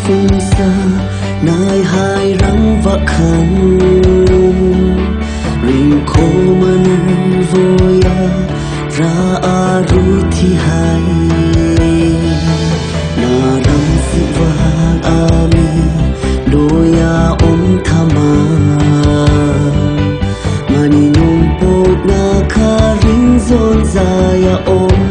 phương xa nơi hai răng vạ khăn ring khô man voya ra aru thi hai na ram si vang ami doya om thama mani nung pok na kha ring zon zaya om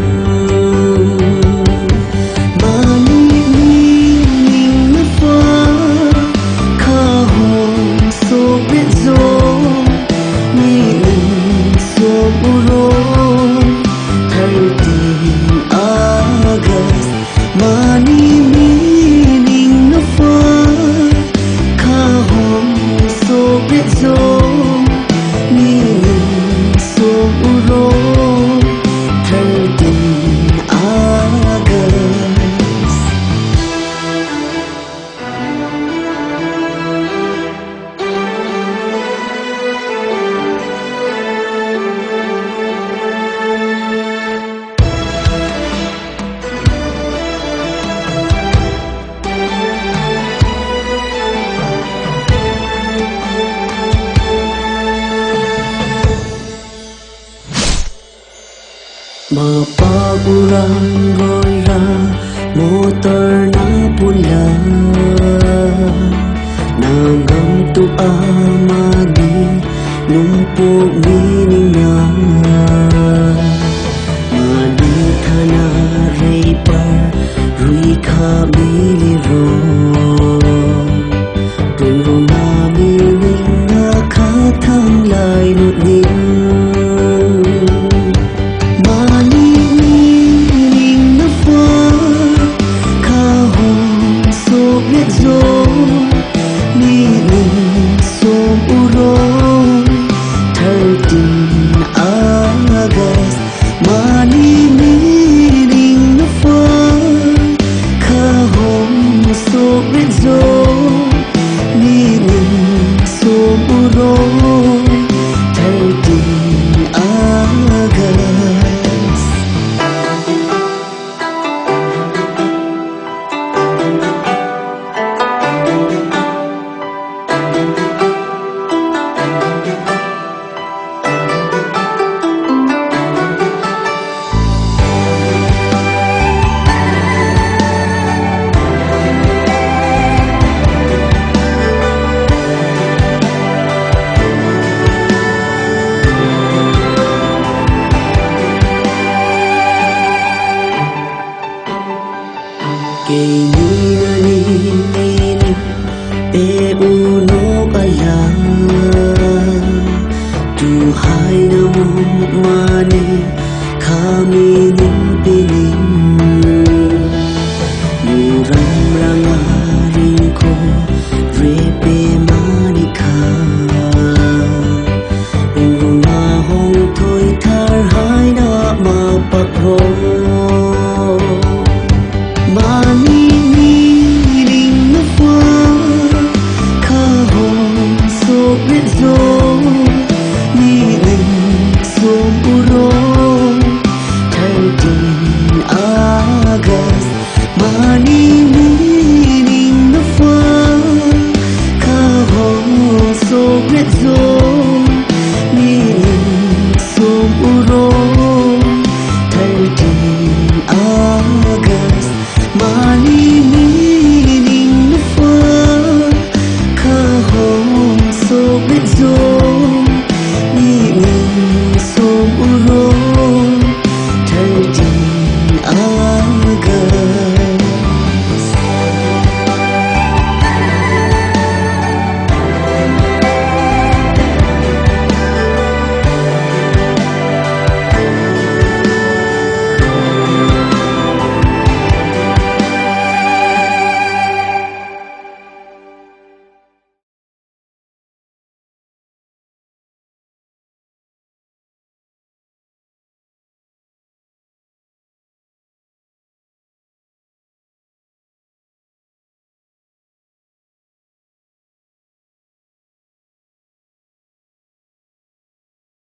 mà pagurang rồi ra motor na pula nangam tu amani numpuk miningnya mani thana reipar rui kha miliro rung na milinga kha thang lai nut ning kay ni e uno ala tu hai na mani kami ning pining mura